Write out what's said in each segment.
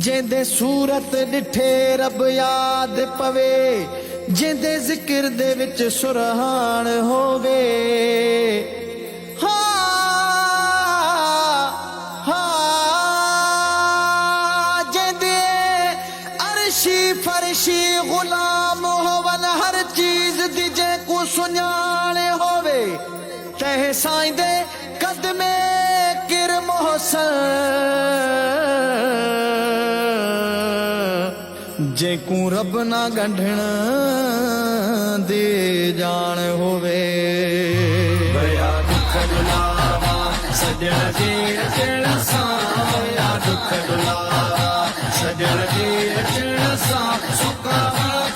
जेंदे सूरत डिठे रब याद पवे, जेंदे जिक्र दे विच सुरहान होवे। जेंदे अर्शी फरशी गुलाम होवन, हर चीज दी जे को सुञाण होवे। तह साईं दे कदमे किर मोहसन, जेकू रब ना गंढण दे जान होवे। भया दुख दुलावा सजण जे अचण सां, भया दुख दुलावा सजण जे अचण सां, सुका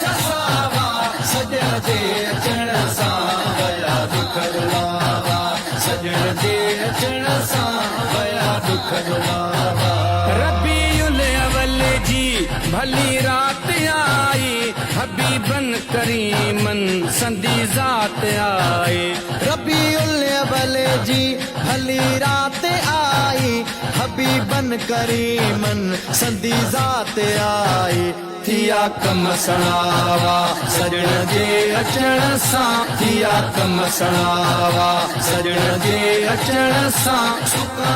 ठसावा सजण जे अचण सां। भया दुख दुलावा सजण जे अचण सां, भया दुख दुलावा। रबीउल अव्वल जी भली रात आई, हबीबन करीमन संदी ज़ात आई। रबीउल अव्वल जी भली रात आई, हबीबन करीमन संदी ज़ात आई। थिया कम सणावा सजण जे अचण सां, थिया कम सणावा सजण जे अचण सां, सुका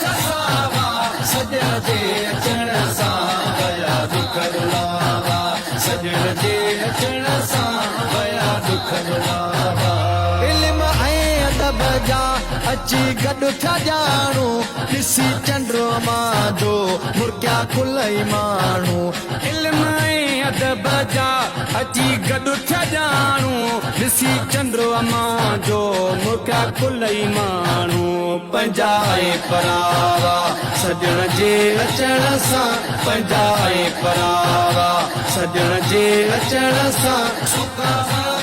ठसावा सजण जे अचण सां। भया दुख दुलावा सजण जे अचण सां, भया दुख दुलावा। इल्म ऐं अदब जा अची गॾु था ॼाणू, ॾिसी चंड्रमा जो मुर्किया कुलई माण्हू। इल्म ऐं अदब जा अची गॾु था ॼाणू, ॾिसी चंड्रमा जो मुर्किया कुलई माण्हू। पंहिंजा ऐं परावा सजण जे अचण सां, पंहिंजा ऐं परावा सजण जे अचण सां, सुका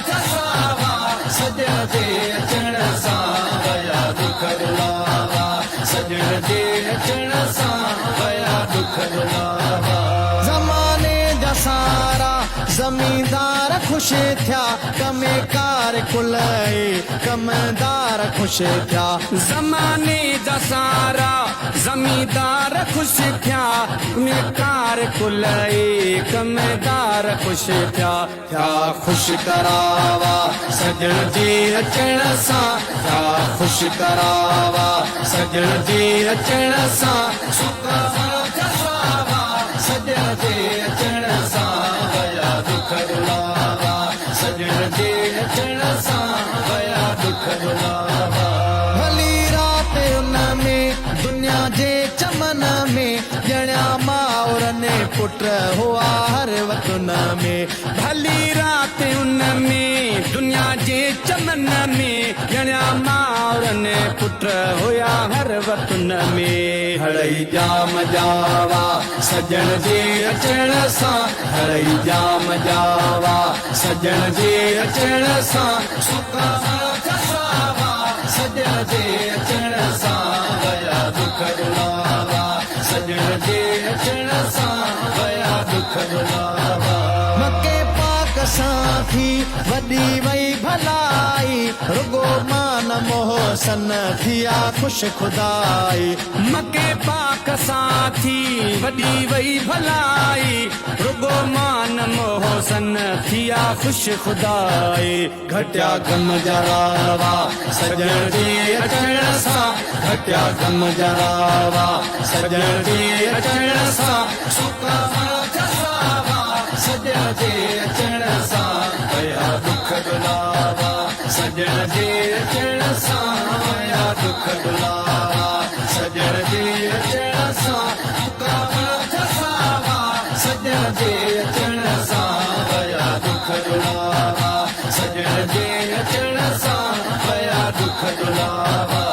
ठसावा सजण जे अचण सां। भया दुख दुलावा सजण जे अचण सां, भया दुख दुलावा। ज़माने जा सारा ज़मींदार ख़ुश थिया, कमेकार कुलई कमदार ख़ुश थिया। ज़माने जा सारा ज़मींदार ख़ुश थिया, कमेकार कुलई कमदार ख़ुश थिया। थिया ख़ुश करावा सजण जे अचण सां, थिया ख़ुश करावा सजण जे अचण सां, सुका ठसावा सजण जे अचण सां। भया दुख दुलावा सजण जे अचण सां, भया दुख दुलावा। भली रात उन में दुनिया जे चमन में, ॼणिया माउर ने पुट हुआ हर वतन में। भली रात उन में दुनिया जे चमन में, ॼणिया माउर ने पुट हुया हर वतन में। हड़ई जाम जावा सजण जे अचण सां, हड़ई जाम जावा सजण जे अचण सां, सुका ठसावा सजण जे अचण सां। भया दुख दुलावा सजण जे अचण सां, भया दुख दुलावा। मके पाक सां थी वॾी वई भलाई, रुगो मान मोहसन थिया ख़ुश खुदाई। मके पाक सां थी वॾी वई भलाई, रुगो मान मोहसन थिया ख़ुश खुदाई। घटिया गम जरावा सजण जे अचण सां, घटिया गम जरावा सजण जे अचण सां, सुका ठसावा सजण जे अचण सां। भया दुख दुलावा सजण जे अचण सां, भया दुख दुलावा।